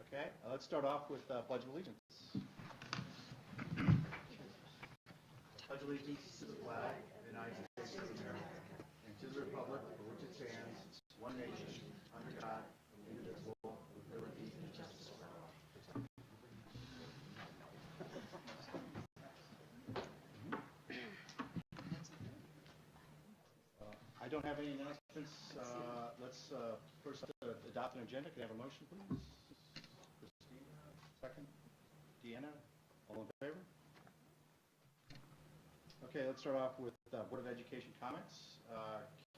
Okay, let's start off with Pledge of Allegiance. Pledge allegiance to the flag of the United States of America and to the republic for which it stands, one nation, under God, indivisible, with liberty and justice for all. I don't have any announcements. Let's first adopt an agenda. Can I have a motion, please? Christina, second. Deanna, all in favor? Okay, let's start off with Board of Education comments.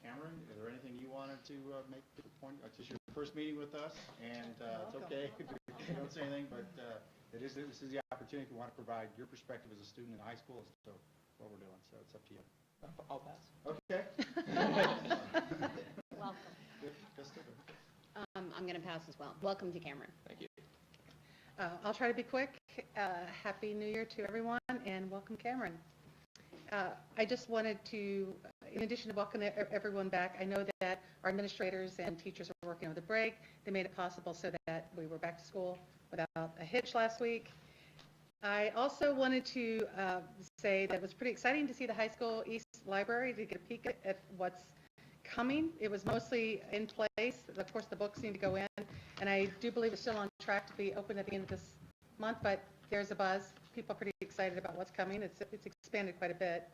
Cameron, is there anything you wanted to make to the point? This is your first meeting with us, and it's okay. Don't say anything, but this is the opportunity if you want to provide your perspective as a student in high school as to what we're doing. So it's up to you. I'll pass. Okay. Welcome. Krista? I'm going to pass as well. Welcome to Cameron. Thank you. I'll try to be quick. Happy New Year to everyone, and welcome, Cameron. I just wanted to, in addition to welcoming everyone back, I know that our administrators and teachers are working over the break. They made it possible so that we were back to school without a hitch last week. I also wanted to say that it was pretty exciting to see the high school East Library to get a peek at what's coming. It was mostly in place. Of course, the books need to go in, and I do believe it's still on track to be open at the end of this month, but there's a buzz. People are pretty excited about what's coming. It's expanded quite a bit.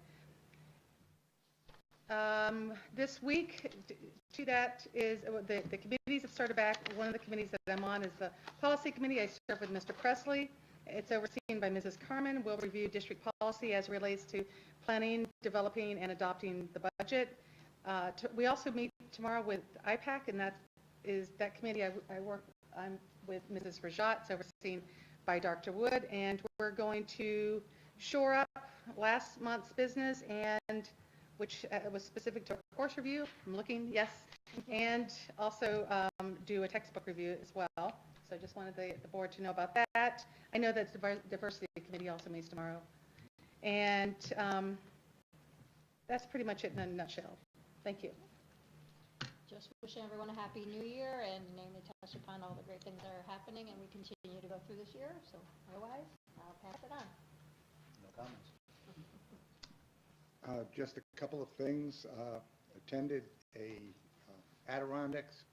This week, to that is the committees have started back. One of the committees that I'm on is the policy committee. I serve with Mr. Presley. It's overseen by Mrs. Carmen. We'll review district policy as it relates to planning, developing, and adopting the budget. We also meet tomorrow with IPAC, and that committee I'm with Mrs. Rajat. It's overseen by Dr. Wood, and we're going to shore up last month's business, and which was specific to a course review. I'm looking, yes, and also do a textbook review as well. So I just wanted the board to know about that. I know that the diversity committee also meets tomorrow, and that's pretty much it in a nutshell. Thank you. Just wishing everyone a happy new year and namely touch upon all the great things that are happening and we continue to go through this year. So otherwise, I'll pass it on. No comments. Just a couple of things. Attended a Adirondacks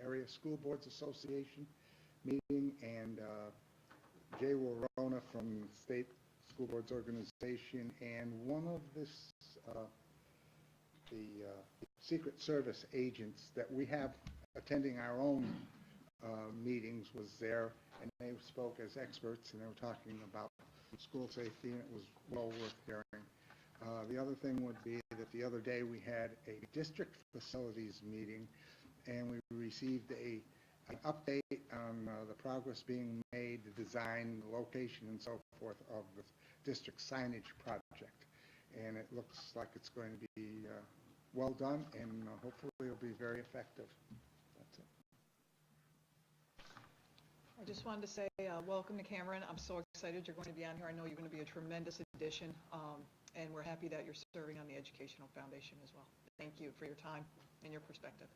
Area School Boards Association meeting, and Jay Warona from the State School Boards Organization, and one of the Secret Service agents that we have attending our own meetings was there, and they spoke as experts, and they were talking about school safety, and it was well worth hearing. The other thing would be that the other day we had a district facilities meeting, and we received an update on the progress being made, the design, the location, and so forth of the district signage project. And it looks like it's going to be well done, and hopefully it'll be very effective. That's it. I just wanted to say welcome to Cameron. I'm so excited you're going to be on here. I know you're going to be a tremendous addition, and we're happy that you're serving on the Educational Foundation as well. Thank you for your time and your perspective.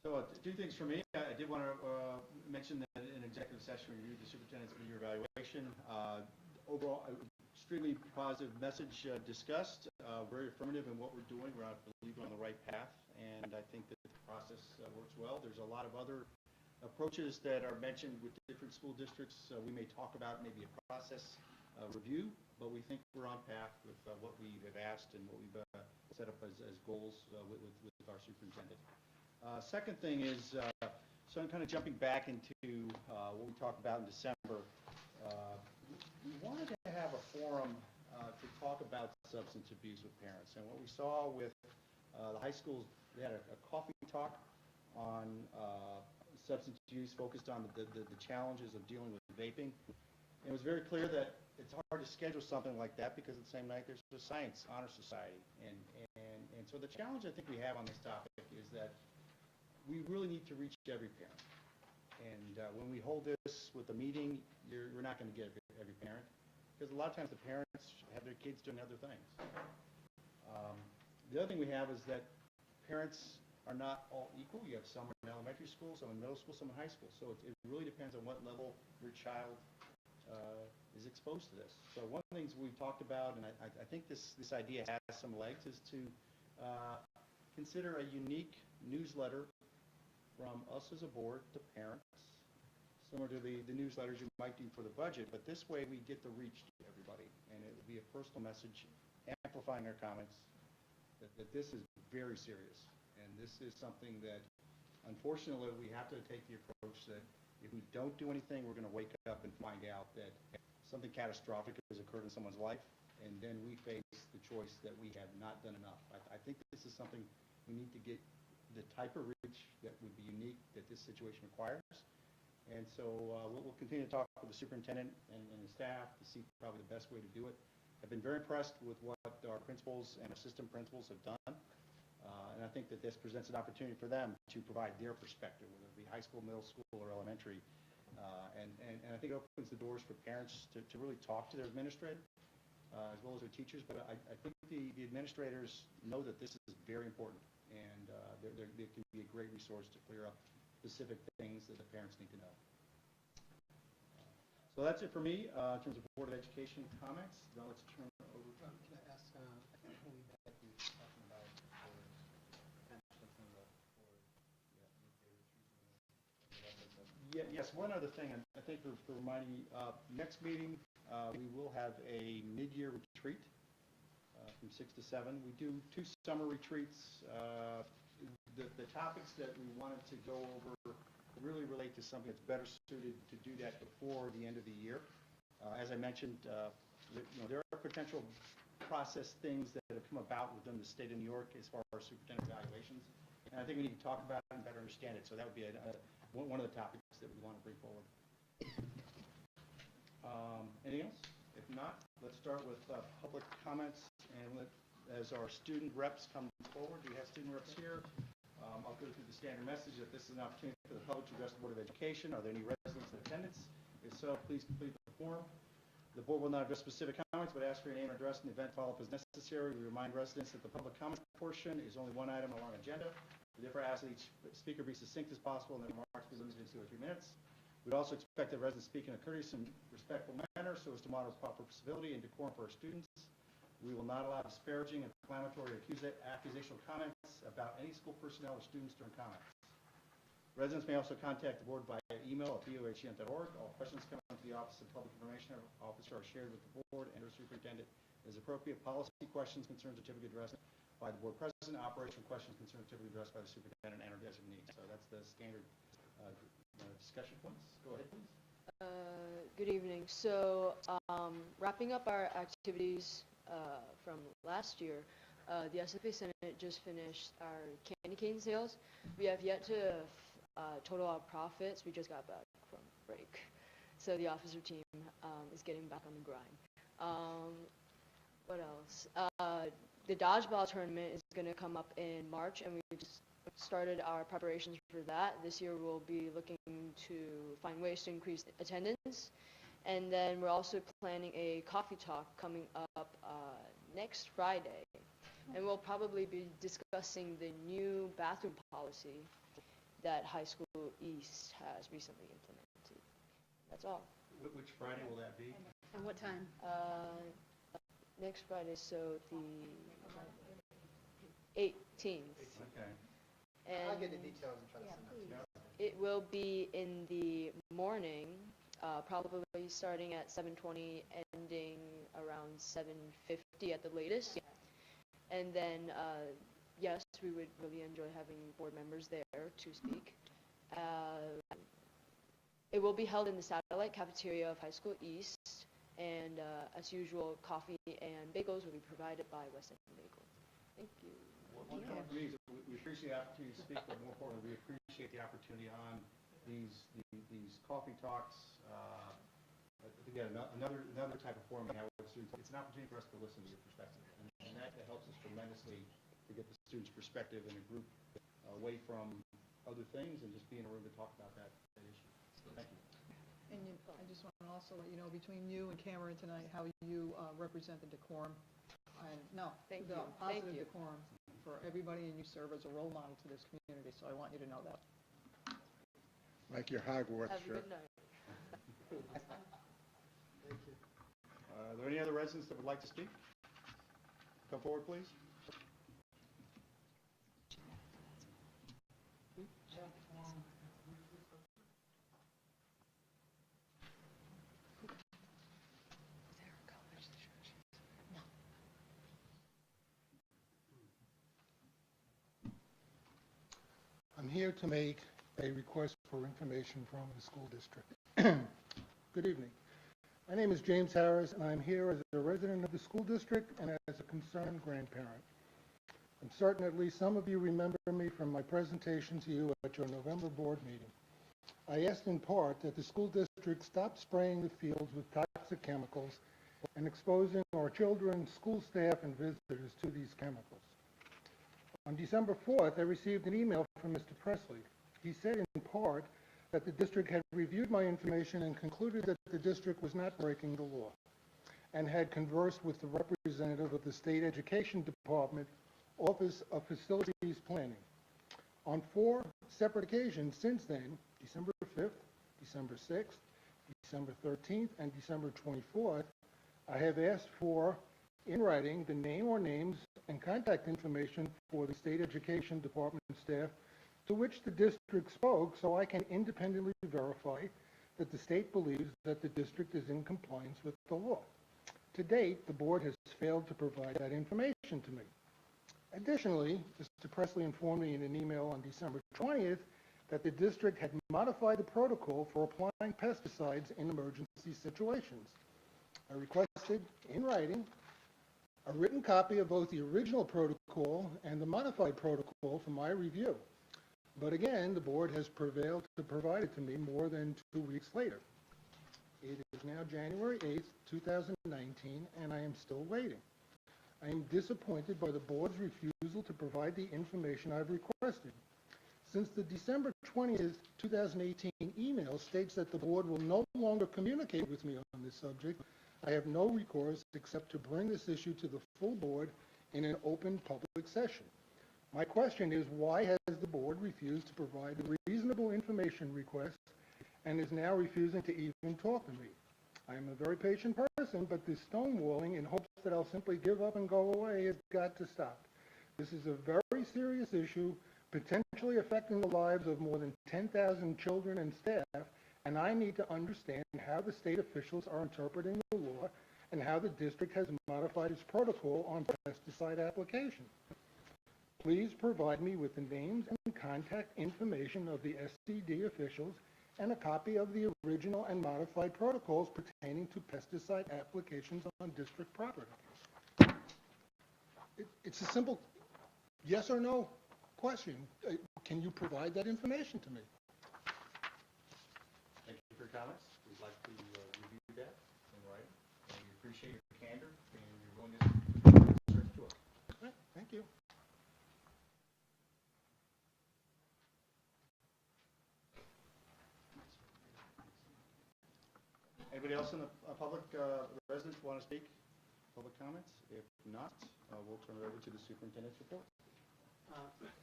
So two things for me. I did want to mention that in executive session we reviewed the superintendent's mid-year evaluation. Overall, extremely positive message discussed, very affirmative in what we're doing. I believe we're on the right path, and I think that the process works well. There's a lot of other approaches that are mentioned with different school districts. We may talk about maybe a process review, but we think we're on path with what we have asked and what we've set up as goals with our superintendent. Second thing is, so I'm kind of jumping back into what we talked about in December. We wanted to have a forum to talk about substance abuse with parents. And what we saw with the high schools, they had a coffee talk on substance use focused on the challenges of dealing with vaping. And it was very clear that it's hard to schedule something like that because at the same night there's a science honor society. And so the challenge I think we have on this topic is that we really need to reach every parent. And when we hold this with a meeting, we're not going to get every parent, because a lot of times the parents have their kids doing other things. The other thing we have is that parents are not all equal. You have some in elementary school, some in middle school, some in high school. So it really depends on what level your child is exposed to this. So one of the things we've talked about, and I think this idea has some legs, is to consider a unique newsletter from us as a board to parents, similar to the newsletters you might do for the budget, but this way we get the reach to everybody, and it will be a personal message amplifying their comments that this is very serious, and this is something that unfortunately we have to take the approach that if we don't do anything, we're going to wake up and find out that something catastrophic has occurred in someone's life, and then we face the choice that we have not done enough. I think this is something we need to get the type of reach that would be unique that this situation requires. And so we'll continue to talk with the superintendent and the staff to see probably the best way to do it. I've been very impressed with what our principals and assistant principals have done. And I think that this presents an opportunity for them to provide their perspective, whether it be high school, middle school, or elementary. And I think it opens the doors for parents to really talk to their administrator as well as their teachers. But I think the administrators know that this is very important, and they can be a great resource to clear up specific things that the parents need to know. So that's it for me in terms of Board of Education comments. Now let's turn it over to... Can I ask, I think we had you talking about Yes, one other thing, I think for reminding you, next meeting, we will have a mid-year retreat from 6 to 7. We do 2 summer retreats. The topics that we wanted to go over really relate to something that's better suited to do that before the end of the year. As I mentioned, there are potential process things that have come about within the state of New York as far as superintendent evaluations, and I think we need to talk about it and better understand it. So that would be one of the topics that we want to bring forward. Anything else? If not, let's start with public comments, and as our student reps come forward, we have student reps here. I'll go through the standard message that this is an opportunity for the public to address the Board of Education. Are there any residents in attendance? If so, please complete the form. The board will not address specific comments, but ask for your name and address in the event follow-up is necessary. We remind residents that the public comment portion is only one item along the agenda. We therefore ask that each speaker be succinct as possible and their remarks be limited to 2 or 3 minutes. We'd also expect that residents speak in a courteous and respectful manner so as to model proper civility and decorum for our students. We will not allow disparaging, inflammatory, or accusational comments about any school personnel or students during comments. Residents may also contact the board via email at bohn.org. All questions coming to the Office of Public Information Officer are shared with the board and or superintendent as appropriate. Policy questions, concerns are typically addressed by the board president. Operational questions, concerns are typically addressed by the superintendent and or designee. So that's the standard discussion points. Go ahead, please. Good evening. So wrapping up our activities from last year, the SFA Senate just finished our candy cane sales. We have yet to total our profits. We just got back from break. So the officer team is getting back on the grind. What else? The dodgeball tournament is going to come up in March, and we just started our preparations for that. This year we'll be looking to find ways to increase attendance. And then we're also planning a coffee talk coming up next Friday. And we'll probably be discussing the new bathroom policy that High School East has recently implemented. That's all. Which Friday will that be? And what time? Next Friday, so the 18th. Okay. And I'll get the details and try to send them to you. it will be in the morning, probably starting at 7:20, ending around 7:50 at the latest. And then, yes, we would really enjoy having board members there to speak. It will be held in the satellite cafeteria of High School East, and as usual, coffee and bagels will be provided by West End Bagel. Thank you. One thing for me is we appreciate the opportunity to speak, but more importantly, we appreciate the opportunity on these coffee talks. Again, another type of forum we have with students. It's an opportunity for us to listen to your perspective, and that helps us tremendously to get the students' perspective in a group away from other things and just be in a room to talk about that issue. So thank you. And I just want to also let you know, between you and Cameron tonight, how you represent the decorum. Thank the you. positive Thank you. decorum for everybody, and you serve as a role model to this community, so I want you to know that. Like your Hogwarts Have a shirt. good night. Are there any other residents that would like to speak? Come forward, please. I'm here to make a request for information from the school district. Good evening. My name is James Harris, and I'm here as a resident of the school district and as a concerned grandparent. I'm certain at least some of you remember me from my presentation to you at your November board meeting. I asked in part that the school district stop spraying the fields with toxic chemicals and exposing our children, school staff, and visitors to these chemicals. On December 4th, I received an email from Mr. Presley. He said in part that the district had reviewed my information and concluded that the district was not breaking the law and had conversed with the representative of the State Education Department Office of Facilities Planning. On 4 separate occasions since then, December 5th, December 6th, December 13th, and December 24th, I have asked for, in writing, the name or names and contact information for the State Education Department staff to which the district spoke, so I can independently verify that the state believes that the district is in compliance with the law. To date, the board has failed to provide that information to me. Additionally, Mr. Presley informed me in an email on December 20th that the district had modified the protocol for applying pesticides in emergency situations. I requested, in writing, a written copy of both the original protocol and the modified protocol for my review. But again, the board has prevailed to provide it to me more than 2 weeks later. It is now January 8th, 2019, and I am still waiting. I am disappointed by the board's refusal to provide the information I've requested. Since the December 20th, 2018 email states that the board will no longer communicate with me on this subject, I have no recourse except to bring this issue to the full board in an open public session. My question is, why has the board refused to provide a reasonable information request and is now refusing to even talk to me? I am a very patient person, but this stonewalling in hopes that I'll simply give up and go away has got to stop. This is a very serious issue, potentially affecting the lives of more than 10,000 children and staff, and I need to understand how the state officials are interpreting the law and how the district has modified its protocol on pesticide application. Please provide me with the names and contact information of the SCD officials and a copy of the original and modified protocols pertaining to pesticide applications on district property. It's a simple yes or no question. Can you provide that information to me? Thank you for your comments. We'd like to review that in writing, and we appreciate your candor and your willingness to search to us. All right, thank you. Anybody else in the public residents want to speak? Public comments? If not, we'll turn it over to the superintendent's report.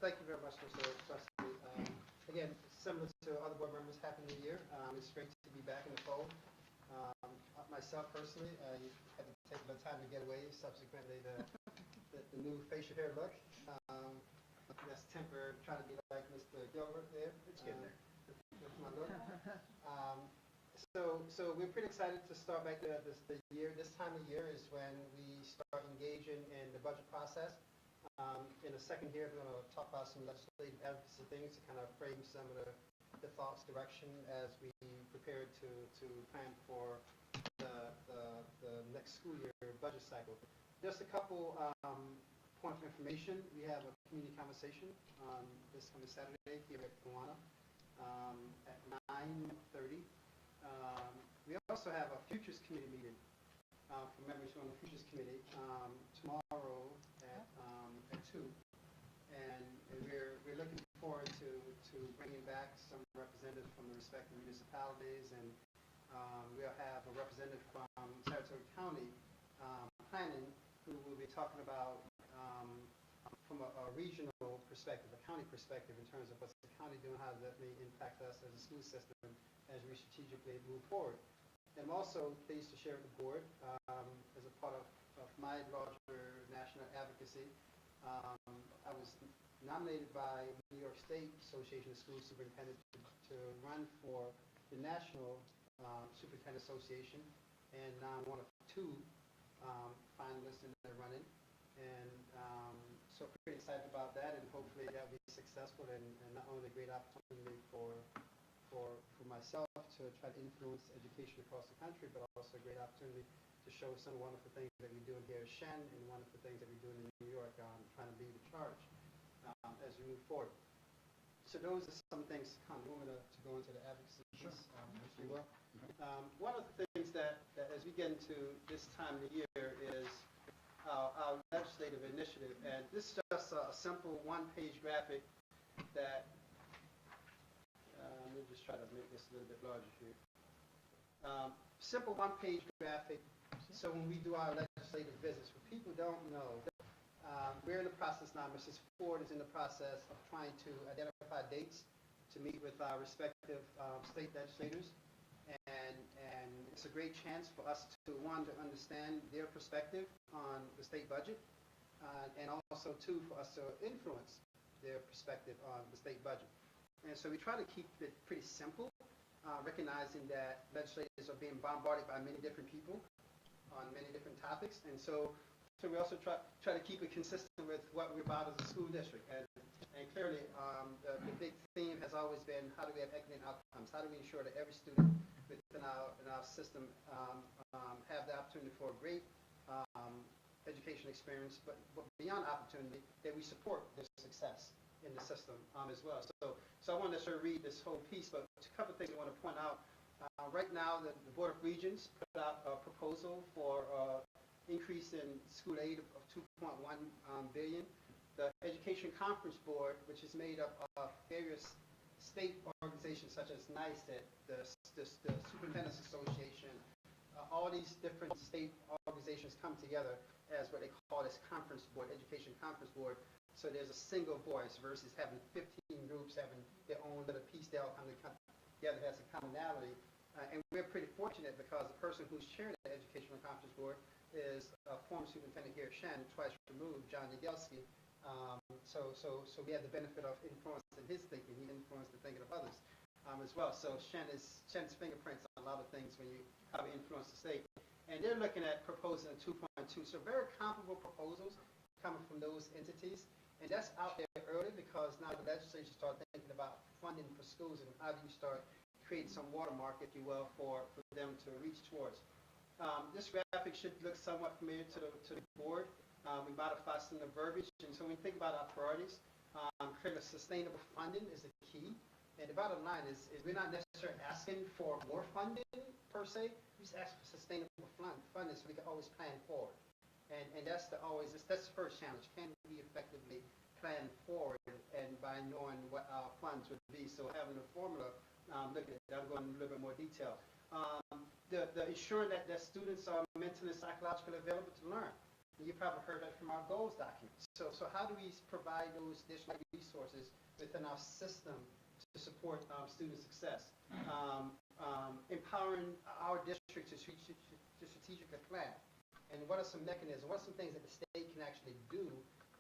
Thank you very much, Mr. Presley. Again, similar to other board members, Happy New Year. It's great to be back in the fold. Myself personally, I had to take a little time to get away, subsequently the new facial hair look. That's temporary, trying to be like Mr. Gilbert there. It's getting there. With my look. So we're pretty excited to start back the year. This time of year is when we start engaging in the budget process. In the second year, we're going to talk about some legislative advocacy things to kind of frame some of the thoughts, direction as we prepare to plan for the next school year budget cycle. Just a couple points of information. We have a community conversation this coming Saturday here at Kiwanis at 9:30. We also have a Futures Committee meeting for members on the Futures Committee tomorrow at 2. And we're looking forward to bringing back some representatives from the respective municipalities, and we'll have a representative from Saratoga County Planning who will be talking about from from a regional perspective, a county perspective, in terms of what's the county doing, how that may impact us as a school system as we strategically move forward. I'm also pleased to share with the board, as a part of my larger national advocacy, I was nominated by New York State Association of School Superintendents to run for the National Superintendent Association, and now I'm one of two finalists in the running, and so pretty excited about that, and hopefully that will be successful, and not only a great opportunity for myself to try to influence education across the country, but also a great opportunity to show some wonderful things that we're doing here at Shen and wonderful things that we're doing in New York, trying to lead the charge as we move forward. So those are some things to come. You want me to go into the advocacy piece? If you will. One of the things that as we get into this time of the year is our legislative initiative, and this is just a simple one-page graphic that let me just try to make this a little bit larger here. Simple one-page graphic. So when we do our legislative visits, what people don't know, we're in the process now. Mrs. Ford is in the process of trying to identify dates to meet with our respective state legislators, and it's a great chance for us to, one, to understand their perspective on the state budget, and also, two, for us to influence their perspective on the state budget. And so we try to keep it pretty simple, recognizing that legislators are being bombarded by many different people on many different topics, and so we also try to keep it consistent with what we're about as a school district. And clearly, the big theme has always been, how do we have equity and outcomes? How do we ensure that every student within our system have the opportunity for a great education experience, but beyond opportunity, that we support their success in the system as well. So I wanted to sort of read this whole piece, but a couple of things I want to point out. Right now, the Board of Regents put out a proposal for increase in school aid of $2.1 billion. The Education Conference Board, which is made up of various state organizations such as NICET, the Superintendent's Association, all these different state organizations come together as what they call this conference board, Education Conference Board. So there's a single voice versus having 15 groups having their own little piece. They all come together, has a commonality. And we're pretty fortunate because the person who's chairing the Educational Conference Board is a former superintendent here at Shen, twice removed, John Yagelski. So we had the benefit of influencing his thinking. He influenced the thinking of others as well. So Shen's fingerprints on a lot of things when you how to influence the state. And they're looking at proposing a 2.2. So very comparable proposals coming from those entities. And that's out there early because now the legislature start thinking about funding for schools and how do you start creating some watermark, if you will, for them to reach towards. This graphic should look somewhat familiar to the board. We modify some of the verbiage, and so when we think about our priorities, clearly sustainable funding is the key. And the bottom line is we're not necessarily asking for more funding per se. We just ask for sustainable funding so we can always plan forward. And that's the first challenge. Can we effectively plan forward and by knowing what our funds would be? So having a formula, look at it, I'm going into a little bit more detail. The ensuring that students are mentally and psychologically available to learn. You probably heard that from our goals document. So how do we provide those additional resources within our system to support student success? Empowering our district to strategically plan. And what are some mechanisms, what are some things that the state can actually do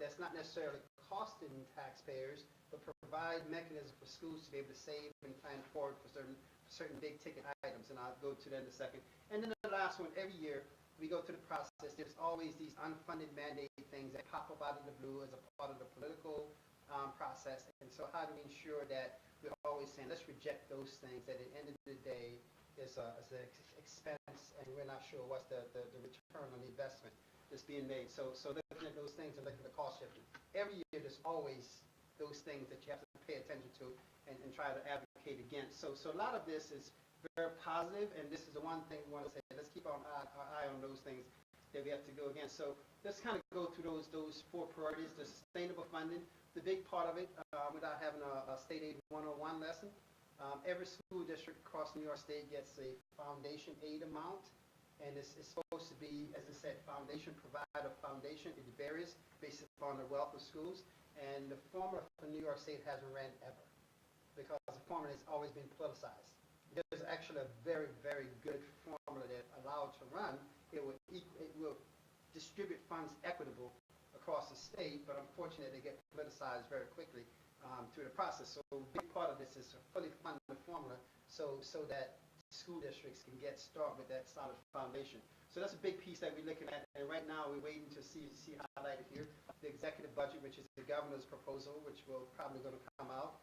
that's not necessarily costing taxpayers, but provide mechanisms for schools to be able to save and plan forward for certain big ticket items, and I'll go to that in a second. And then the last one, every year we go through the process, there's always these unfunded mandate things that pop up out of the blue as a part of the political process, and so how do we ensure that we're always saying, let's reject those things that at the end of the day is an expense, and we're not sure what's the return on the investment that's being made. So looking at those things and looking at the cost shifting. Every year there's always those things that you have to pay attention to and try to advocate against. So a lot of this is very positive, and this is the one thing we want to say, let's keep our eye on those things that we have to go against. So let's kind of go through those four priorities. The sustainable funding, the big part of it, without having a State Aid 101 lesson. Every school district across New York State gets a foundation aid amount, And it's supposed to be, as I said, provide a foundation. It varies based upon the wealth of schools. And the formula for New York State hasn't ran ever because the formula has always been politicized. There's actually a very, very good formula that allowed to run. It will distribute funds equitable across the state, but unfortunately they get politicized very quickly through the process. So a big part of this is a fully funded formula so that school districts can get started with that solid foundation. So that's a big piece that we're looking at, and right now we're waiting to see highlighted here the executive budget, which is the governor's proposal, which will probably going to come out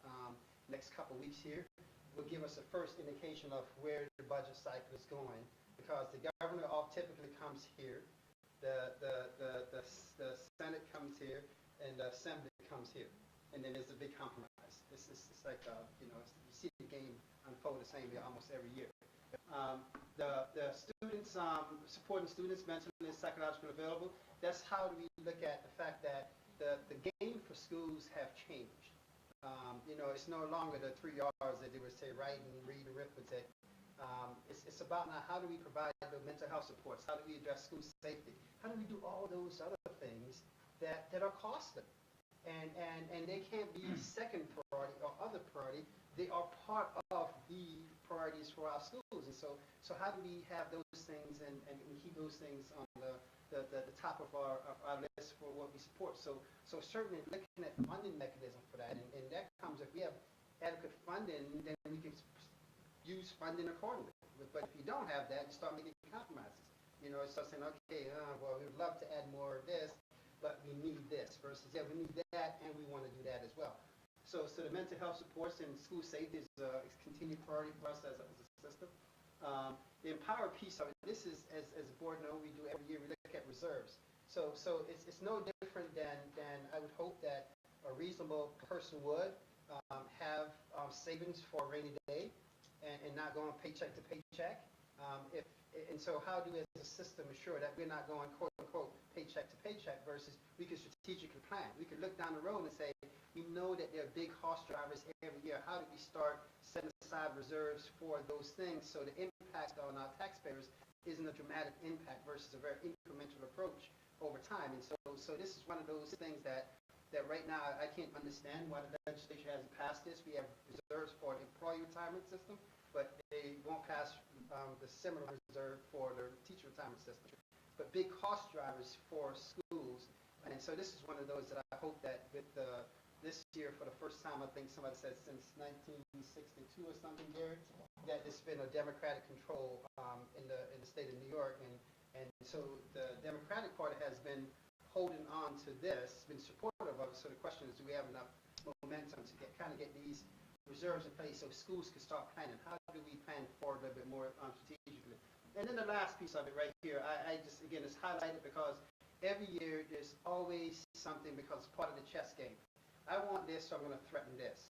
next couple weeks here, will give us a first indication of where the budget cycle is going, because the governor typically comes here, the Senate comes here, and the Assembly comes here, and then there's a big compromise. It's like you see the game unfold the same way almost every year. The students, supporting students mentally and psychologically available, that's how we look at the fact that the game for schools have changed. It's no longer the 3 R's that they would say, writing, read, arithmetic. It's about now how do we provide the mental health supports, how do we address school safety, how do we do all those other things that are costly. And they can't be second priority or other priority. They are part of the priorities for our schools. And so how do we have those things and keep those things on the top of our list for what we support? So certainly looking at funding mechanism for that, and that comes if we have adequate funding, then we can use funding accordingly. But if you don't have that, you start making compromises. Start saying, okay, well, we'd love to add more of this, but we need this, versus, yeah, we need that, and we want to do that as well. So the mental health supports and school safety is a continued priority for us as a system. The empower piece of it, this is, as the board know, we do every year, we look at reserves. So it's no different than I would hope that a reasonable person would have savings for a rainy day and not going paycheck to paycheck. And so how do we as a system assure that we're not going quote unquote paycheck to paycheck versus we can strategically plan. We could look down the road and say, we know that there are big cost drivers every year. How do we start setting aside reserves for those things so the impact on our taxpayers isn't a dramatic impact versus a very incremental approach over time. And so this is one of those things that right now I can't understand why the legislature hasn't passed this. We have reserves for the employee retirement system, but they won't pass the similar reserve for the teacher retirement system. But big cost drivers for schools, and so this is one of those that I hope that with this year for the first time, I think somebody said since 1962 or something, Gary, that it's been a Democratic control in the state of New York, and so the Democratic Party has been holding on to this, been supportive of it. So the question is, do we have enough momentum to kind of get these reserves in place so schools can start planning? How do we plan forward a little bit more strategically? And then the last piece of it right here, I just, again, it's highlighted because every year there's always something because it's part of the chess game. I want this, so I'm going to threaten this.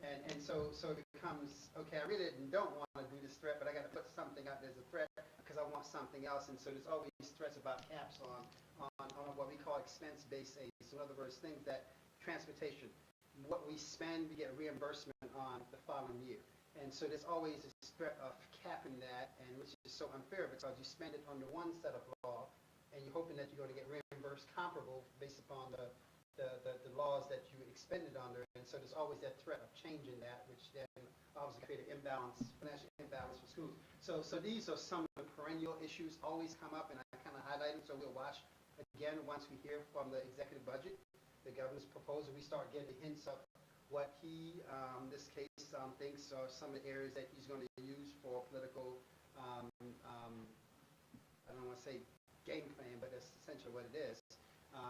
And so it becomes, okay, I really don't want to do this threat, but I got to put something out there as a threat because I want something else. And so there's always threats about caps on what we call expense-based aid. So in other words, things that transportation, what we spend, we get reimbursement on the following year. And so there's always this threat of capping that, and which is so unfair because you spend it under one set of law, and you're hoping that you're going to get reimbursed comparable based upon the laws that you expended under. And so there's always that threat of changing that, which then obviously create an imbalance, financial imbalance for schools. So these are some of the perennial issues always come up, and I kind of highlight them, so we'll watch again once we hear from the executive budget, the governor's proposal, we start getting hints of what he, in this case, thinks are some of the areas that he's going to use for political, I don't want to say game plan, but that's essentially what it is.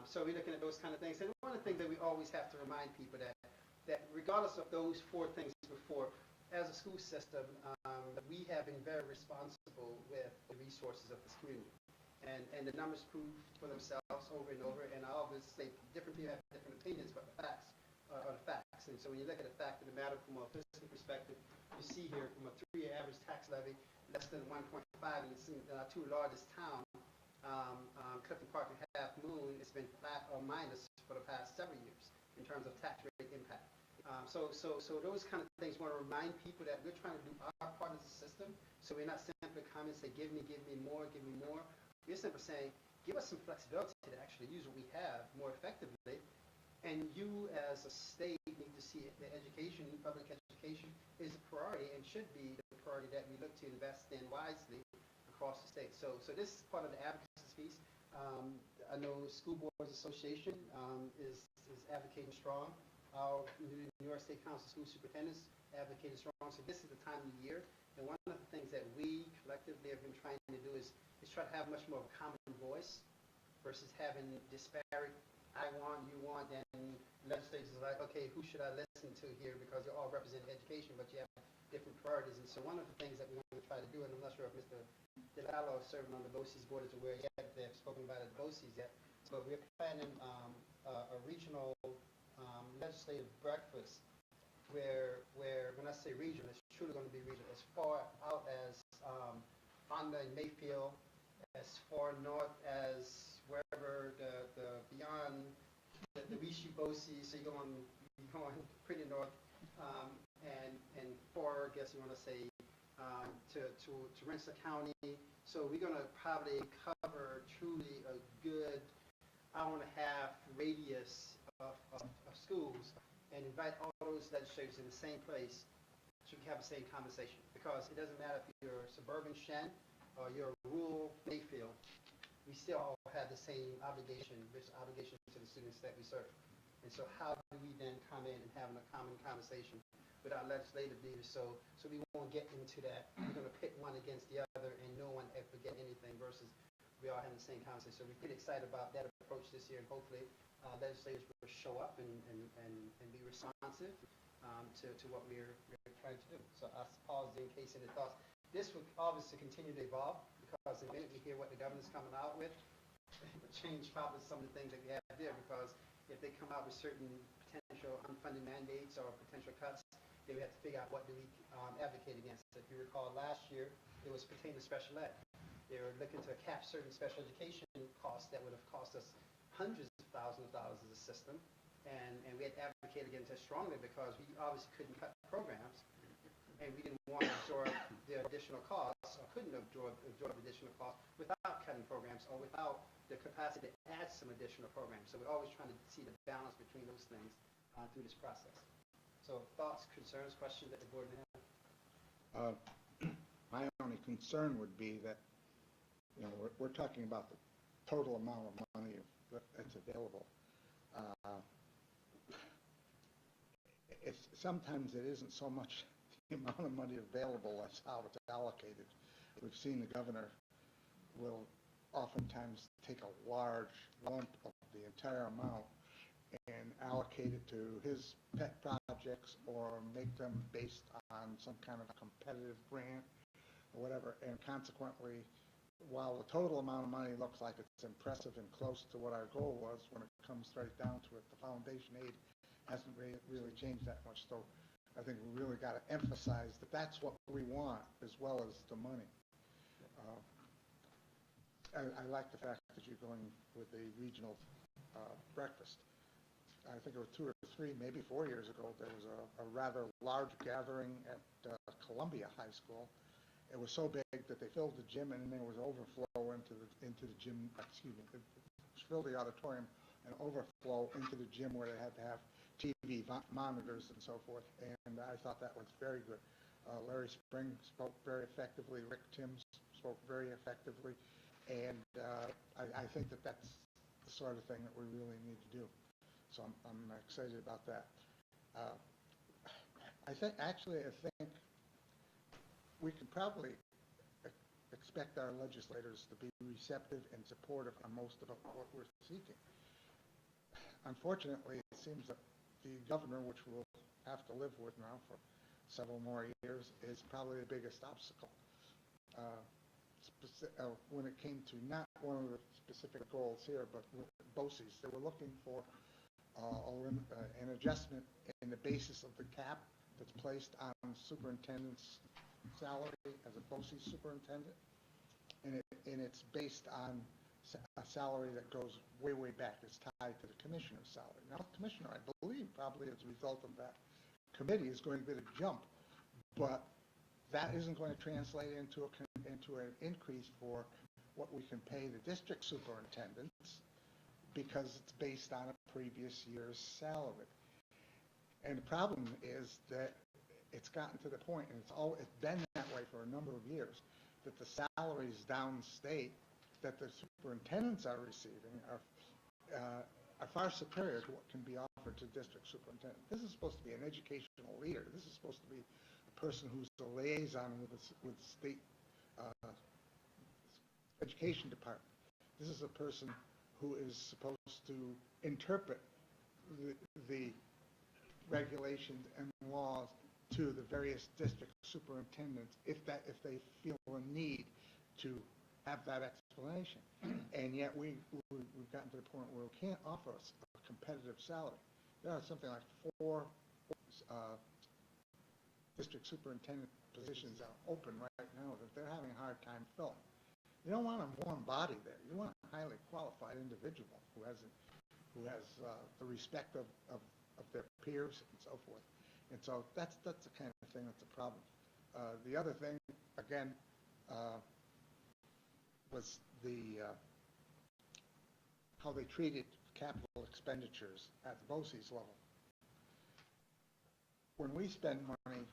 So we're looking at those kind of things. And one of the things that we always have to remind people that regardless of those four things before, as a school system, we have been very responsible with the resources of this community. And the numbers prove for themselves over and over. And I always say different people have different opinions, but the facts are the facts. And so when you look at the fact of the matter from a fiscal perspective, you see here from a 3-year average tax levy, less than 1.5, and it's in our two largest towns, Clifton Park and Half Moon, it's been flat or minus for the past several years in terms of tax rate impact. So those kind of things, want to remind people that we're trying to do our part as a system. So we're not simply coming and say, give me more, give me more. We're simply saying, give us some flexibility to actually use what we have more effectively. And you as a state need to see that education, public education, is a priority and should be the priority that we look to invest in wisely across the state. So this is part of the advocacy piece. I know School Boards Association is advocating strong. Our New York State Council of School Superintendents advocating strong. So this is the time of the year. And one of the things that we collectively have been trying to do is try to have much more of a common voice versus having disparate, I want, you want, and legislators are like, okay, who should I listen to here? Because they all represent education, but you have different priorities. And so one of the things that we want to try to do, and I'm not sure if Mr. DeLallo, serving on the BOCES board, is aware yet, if they have spoken about it at BOCES yet, but we're planning a regional legislative breakfast where when I say regional, it's truly going to be regional, as far out as Fonda and Mayfield, as far north as wherever the beyond the Rishi BOCES, so you're going pretty north, and far, I guess you want to say, to Rensselaer County. So we're going to probably cover truly a good hour-and-a-half radius of schools and invite all those legislators in the same place so we can have the same conversation. Because it doesn't matter if you're suburban Shen or you're rural Mayfield, we still all have the same obligation to the students that we serve. And so how do we then come in and have a common conversation with our legislative leaders so we won't get into that, we're going to pit one against the other and no one ever get anything versus we all having the same conversation. So we're pretty excited about that approach this year, and hopefully legislators will show up and be responsive to what we're trying to do. So I'll pause there in case any thoughts. This will obviously continue to evolve because the minute we hear what the governor's coming out with, it will change probably some of the things that we have there, because if they come out with certain potential unfunded mandates or potential cuts, then we have to figure out what do we advocate against. If you recall last year, it was pertaining to special ed. They were looking to cap certain special education costs that would have cost us hundreds of thousands of dollars as a system, and we had advocated against it strongly because we obviously couldn't cut programs, and we didn't want to absorb the additional costs, or couldn't absorb additional costs without cutting programs or without the capacity to add some additional programs. So we're always trying to see the balance between those things through this process. So thoughts, concerns, questions that the board may have? My only concern would be that, you know, we're talking about the total amount of money that's available. Sometimes it isn't so much the amount of money available as how it's allocated. We've seen the governor will oftentimes take a large lump of the entire amount and allocate it to his pet projects or make them based on some kind of a competitive grant or whatever, and consequently, while the total amount of money looks like it's impressive and close to what our goal was, when it comes right down to it, the foundation aid hasn't really changed that much. So I think we really got to emphasize that that's what we want as well as the money. I like the fact that you're going with a regional breakfast. I think it was 2 or 3, maybe 4 years ago, there was a rather large gathering at Columbia High School. It was so big that they filled the gym, and then there was overflow into the gym. Excuse me, it filled the auditorium and overflow into the gym where they had to have TV monitors and so forth. And I thought that was very good. Larry Spring spoke very effectively. Rick Timms spoke very effectively, and I think that that's the sort of thing that we really need to do. So I'm excited about that. I think we can probably expect our legislators to be receptive and supportive on most of what we're seeking. Unfortunately, it seems that the governor, which we'll have to live with now for several more years, is probably the biggest obstacle. When it came to not one of the specific goals here, but BOCES, they were looking for an adjustment in the basis of the cap that's placed on superintendent's salary as a BOCES superintendent, and it's based on a salary that goes way back. It's tied to the commissioner's salary. Now, the commissioner, I believe, probably as a result of that, committee is going to be the jump, but that isn't going to translate into an increase for what we can pay the district superintendents because it's based on a previous year's salary. And the problem is that it's gotten to the point, and it's been that way for a number of years, that the salaries downstate that the superintendents are receiving are far superior to what can be offered to district superintendents. This is supposed to be an educational leader. This is supposed to be a person who's the liaison with the state education department. This is a person who is supposed to interpret the regulations and laws to the various district superintendents if they feel a need to have that explanation. And yet we've gotten to the point where we can't offer a competitive salary. There are something like 4 district superintendent positions are open right now that they're having a hard time filling. You don't want a warm body there. You want a highly qualified individual who has the respect of their peers and so forth. And so that's the kind of thing that's a problem. The other thing, again, was how they treated capital expenditures at the BOCES level. When we spend money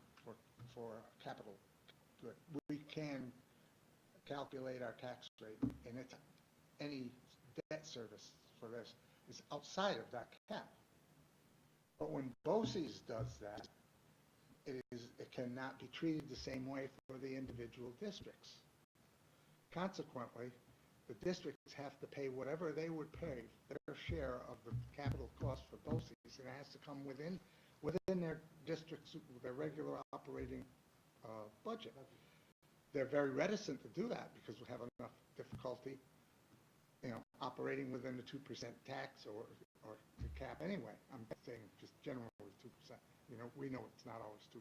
for capital good, we can calculate our tax rate, and it's any debt service for this is outside of that cap. But when BOCES does that, it cannot be treated the same way for the individual districts. Consequently, the districts have to pay whatever they would pay their share of the capital cost for BOCES, and it has to come within their districts, their regular operating budget. They're very reticent to do that because we have enough difficulty, operating within the 2% tax or the cap anyway. I'm saying just generally 2%. We know it's not always 2%.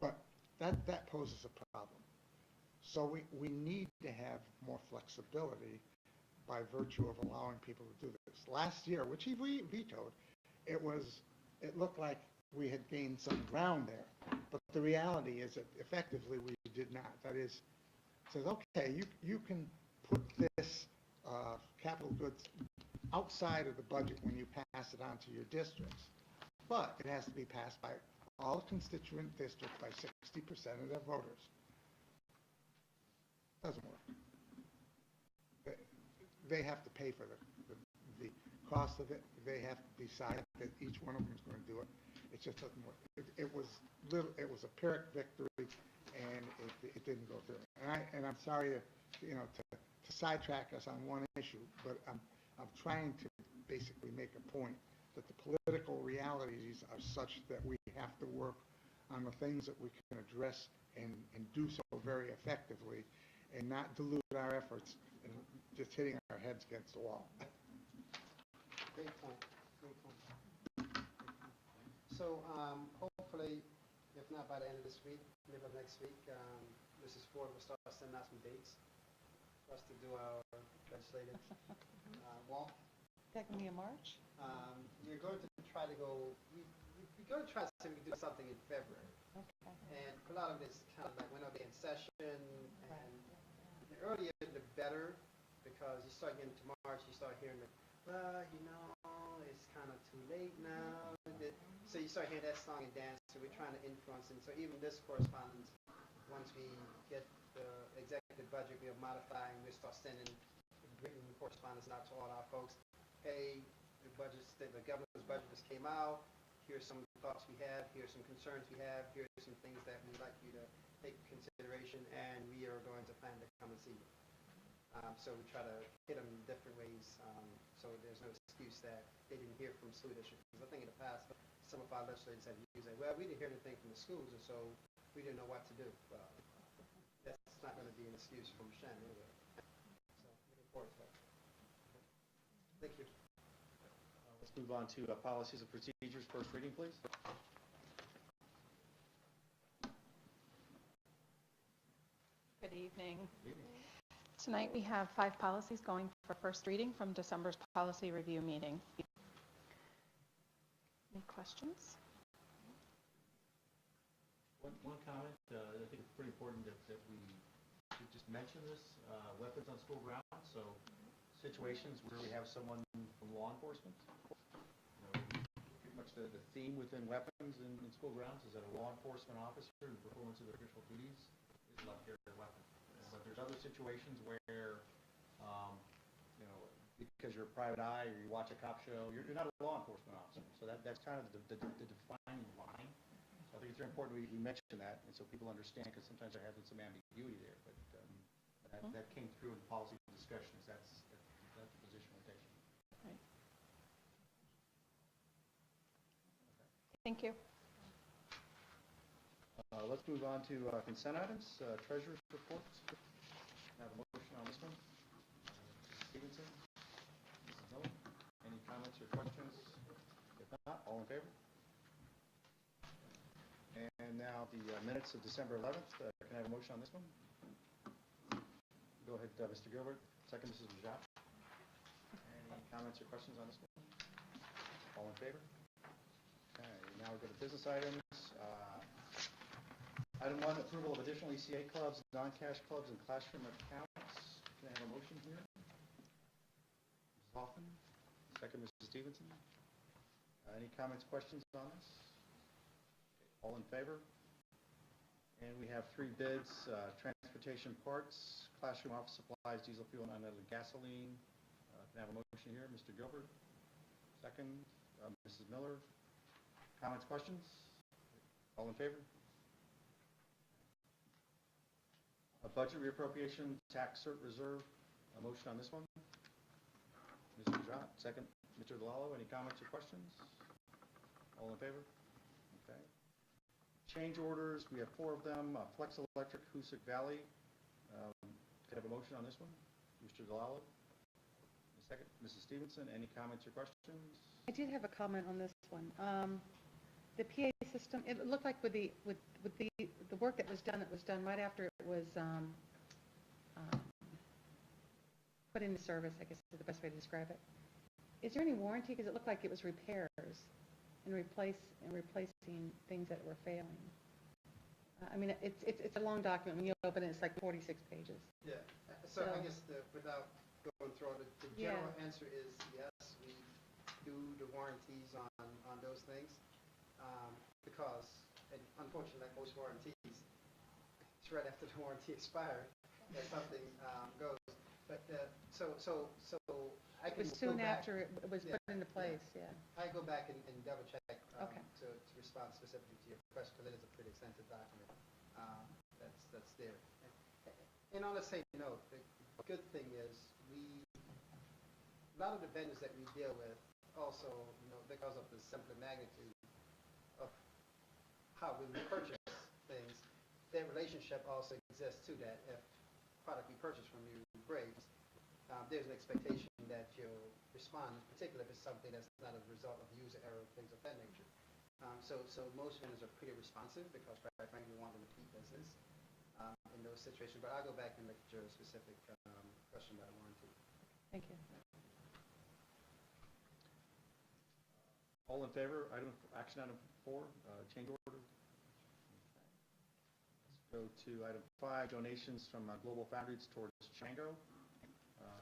But that poses a problem. So we need to have more flexibility by virtue of allowing people to do this. Last year, which he vetoed, it looked like we had gained some ground there. But the reality is that effectively we did not. That is, it says, okay, you can put this capital goods outside of the budget when you pass it on to your districts. But it has to be passed by all constituent districts by 60% of their voters. Doesn't work. They have to pay for the cost of it. They have to decide that each one of them is going to do it. It just doesn't work. It was a Pyrrhic victory, and it didn't go through. And I'm sorry to sidetrack us on one issue, but I'm trying to basically make a point that the political realities are such that we have to work on the things that we can address and do so very effectively, and not dilute our efforts and just hitting our heads against the wall. Great point. Great point. So hopefully, if not by the end of this week, middle of next week, Mrs. Ford will start sending out some dates for us to do our legislative walk. That can be in March? We're going to try to go. We're going to try to see if we can do something in February. Okay. And a lot of it's kind of like when I'll be in session, and the earlier the better, because you start getting to March, you start hearing the, well, it's kind of too late now. So you start hearing that song and dance, so we're trying to influence it. So even this correspondence, once we get the executive budget, we'll modify and we'll start sending written correspondence out to all our folks. Hey, the governor's budget just came out. Here's some thoughts we have. Here's some concerns we have. Here's some things that we'd like you to take into consideration, and we are going to plan to come and see you. So we try to hit them in different ways, so there's no excuse that they didn't hear from school districts. Because I think in the past, some of our legislators have used that, well, we didn't hear anything from the schools, and so we didn't know what to do. Well, that's not going to be an excuse from Shen anyway. So looking forward to that. Thank you. Let's move on to policies and procedures. First reading, please. Good evening. Tonight we have 5 policies going for first reading from December's policy review meeting. Any questions? comment. I think it's pretty important that we just mention this, weapons on school grounds. So situations where we have someone from law enforcement, pretty much the theme within weapons in school grounds is that a law enforcement officer in the performance of their official duties is allowed to carry a weapon. But there's other situations where, because you're a private eye or you watch a cop show, you're not a law enforcement officer. So that's kind of the defining line. So I think it's very important we mention that, and so people understand, because sometimes there has been some ambiguity there. But that came through in policy discussions. That's the position we're taking. Right. Thank you. Let's move on to consent items. Treasurer's reports. I have a motion on this one. Stevenson. Mrs. Miller. Any comments or questions? If not, all in favor? And now the minutes of December 11th. Can I have a motion on this one? Go ahead, Mr. Gilbert. Second, Mrs. Rajat. Any comments or questions on this one? All in favor? Okay, now we go to business items. Item 1, approval of additional ECA clubs, non-cash clubs, and classroom accounts. Can I have a motion here? Mrs. Hoffman. Second, Mrs. Stevenson. Any comments, questions on this? All in favor? And we have 3 bids, transportation parts, classroom office supplies, diesel fuel, and unleaded gasoline. Can I have a motion here? Mr. Gilbert. Second, Mrs. Miller. Comments, questions? All in favor? A budget reappropriation, tax cert reserve. A motion on this one? Mr. Rajat. Second, Mr. Delalo. Any comments or questions? All in favor? Okay. Change orders, we have 4 of them. Flex Electric, Hoosick Valley. Can I have a motion on this one? Mr. Delalo. Second, Mrs. Stevenson. Any comments or questions? I did have a comment on this one. The PA system, it looked like with the work that was done, it was done right after it was put into service, I guess is the best way to describe it. Is there any warranty? Because it looked like it was repairs and replacing things that were failing. I mean, it's a long document. When you open it, it's like 46 pages. Yeah, so I guess without going through it, the general answer is yes, we do the warranties on those things. Because, and unfortunately, like most warranties, it's right after the warranty expired that something goes. But so I can It was soon go back, after it was put into place, yeah. I go back and double check Okay. to respond specifically to your question, because it is a pretty extensive document that's there. And on the same note, the good thing is a lot of the vendors that we deal with also, because of the simple magnitude of how we purchase things, their relationship also exists to that. If product we purchase from you breaks, there's an expectation that you'll respond, particularly if it's something that's not a result of user error, things of that nature. So most vendors are pretty responsive because, quite frankly, we want them to keep business in those situations. But I'll go back and look at your specific question about warranty. Thank you. All in favor? Action item 4, change order. Let's go to item 5, donations from Global Foundries towards Chango.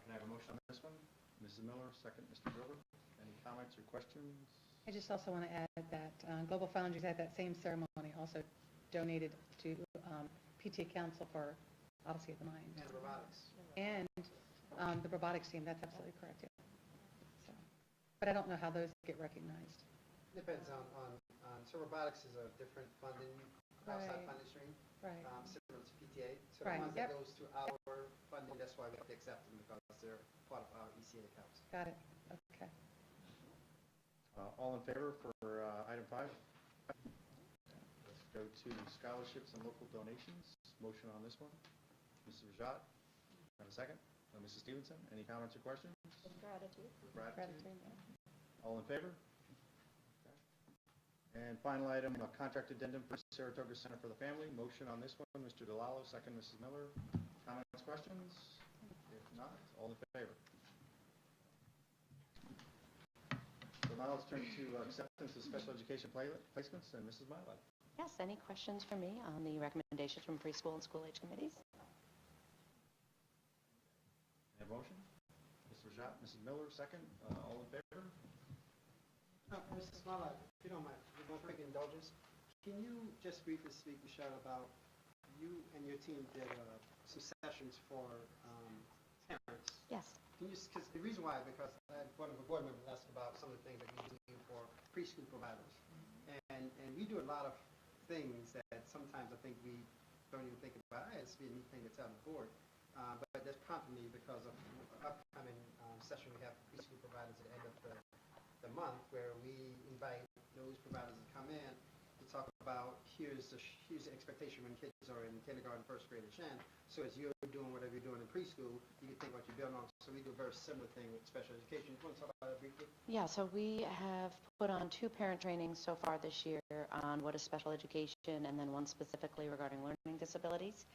Can I have a motion on this one? Mrs. Miller, second, Mr. Gilbert. Any comments or questions? I just also want to add that Global Foundries at that same ceremony also donated to PTA Council for Odyssey of the Mind. And robotics. And the robotics team, that's absolutely correct, yeah. So, but I don't know how those get recognized. Depends on so robotics is a different funding, outside funding stream. Right. Similar to PTA. So Right, the ones that yep. goes through our funding, that's why we have to accept them, because they're part of our ECA accounts. Got it, okay. All in favor for item 5? Let's go to scholarships and local donations. Motion on this one. Mrs. Rajat, have a second? Mrs. Stevenson, any comments or questions? With gratitude. Gratitude, yeah. All in favor? Okay. And final item, a contract addendum for Saratoga Center for the Family. Motion on this one, Mr. Delalo, second, Mrs. Miller. Comments, questions? If not, all in favor? So now let's turn to acceptance of special education placements, and Mrs. Milat. Yes, any questions for me on the recommendations from preschool and school-age committees? Have a motion? Mr. Rajat, Mrs. Miller, second. All in favor? Mrs. Smala, if you don't mind, with one quick indulgence, can you just briefly speak, Michelle, about you and your team did some sessions for parents? Yes. Can you, because the reason why, because I had one of the board members asked about some of the things that we do for preschool providers. And we do a lot of things that sometimes I think we don't even think about, hey, it's be a neat thing to tell the board. But that's prompted me because of an upcoming session we have for preschool providers at the end of the month, where we invite those providers to come in to talk about here's the expectation when kids are in kindergarten, first grade, and Shen. So as you're doing whatever you're doing in preschool, you can think what you're building on. So we do a very similar thing with special education. You want to talk about that briefly? Yeah, so we have put on 2 parent trainings so far this year on what is special education, and then one specifically regarding learning disabilities.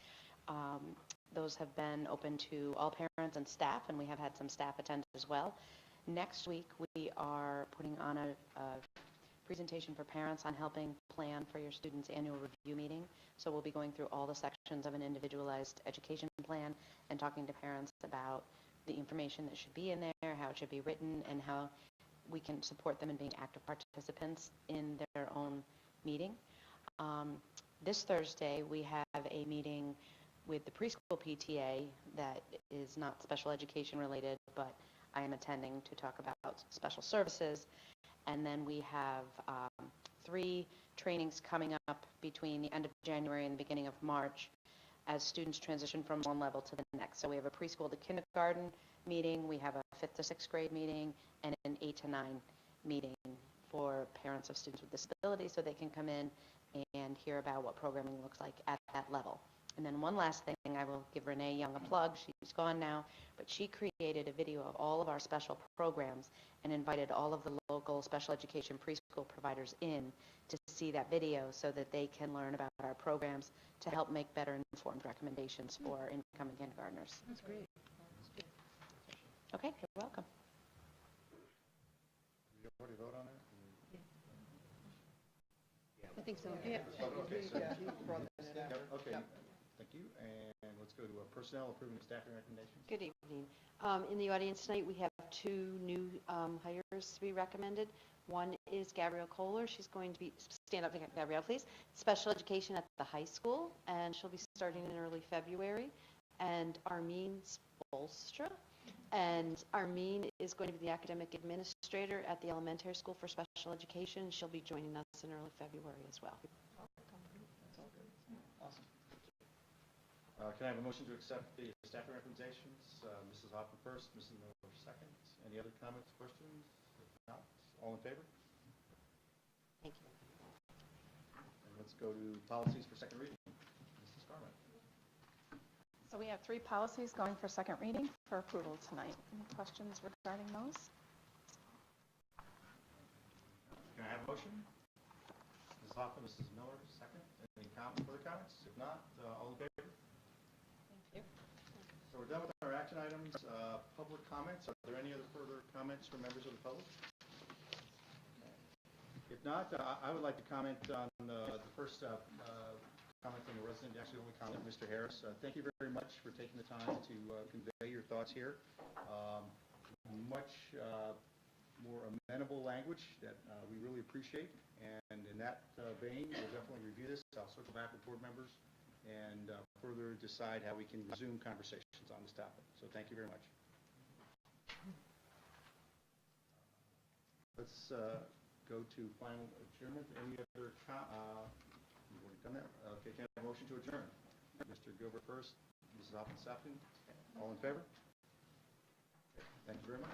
Those have been open to all parents and staff, and we have had some staff attend as well. Next week, we are putting on a presentation for parents on helping plan for your students' annual review meeting. So we'll be going through all the sections of an individualized education plan and talking to parents about the information that should be in there, how it should be written, and how we can support them in being active participants in their own meeting. This Thursday, we have a meeting with the preschool PTA that is not special education related, but I am attending to talk about special services. And then we have 3 trainings coming up between the end of January and the beginning of March as students transition from one level to the next. So we have a preschool to kindergarten meeting, we have a 5th to 6th grade meeting, and an 8 to 9 meeting for parents of students with disabilities, so they can come in and hear about what programming looks like at that level. And then one last thing, I will give Renee Young a plug. She's gone now, but she created a video of all of our special programs and invited all of the local special education preschool providers in to see that video so that they can learn about our programs to help make better informed recommendations for incoming kindergartners. That's great. Okay, you're welcome. Did you already vote on that? I think so. Yeah. Okay, so, Yeah, he brought that in. yep, okay, Yep. thank you. And let's go to personnel approving of staffing recommendations. Good evening. In the audience tonight, we have 2 new hires to be recommended. One is Gabrielle Kohler. She's going to be, stand up, Gabrielle, please, special education at the high school, and she'll be starting in early February. And Armin Spolstra. And Armin is going to be the academic administrator at the elementary school for special education. She'll be joining us in early February as well. Awesome. Can I have a motion to accept the staffing recommendations? Mrs. Hoffman first, Mrs. Miller second. Any other comments, questions? If not, all in favor? Thank you. And let's go to policies for second reading. Mrs. Carmen. So we have 3 policies going for second reading for approval tonight. Any questions regarding those? Can I have a motion? Mrs. Hoffman, Mrs. Miller second. Any further comments? If not, all in favor? Thank you. So we're done with our action items. Public comments. Are there any other further comments from members of the public? If not, I would like to comment on the first comment from the resident, actually only comment, Mr. Harris. Thank you very much for taking the time to convey your thoughts here. Much more amenable language that we really appreciate. And in that vein, we'll definitely review this. I'll circle back with board members and further decide how we can resume conversations on this topic. So thank you very much. Let's go to final adjournment. Any other you've already done that? Okay, can I have a motion to adjourn? Mr. Gilbert first, Mrs. Hoffman second. All in favor? Okay, thank you very much.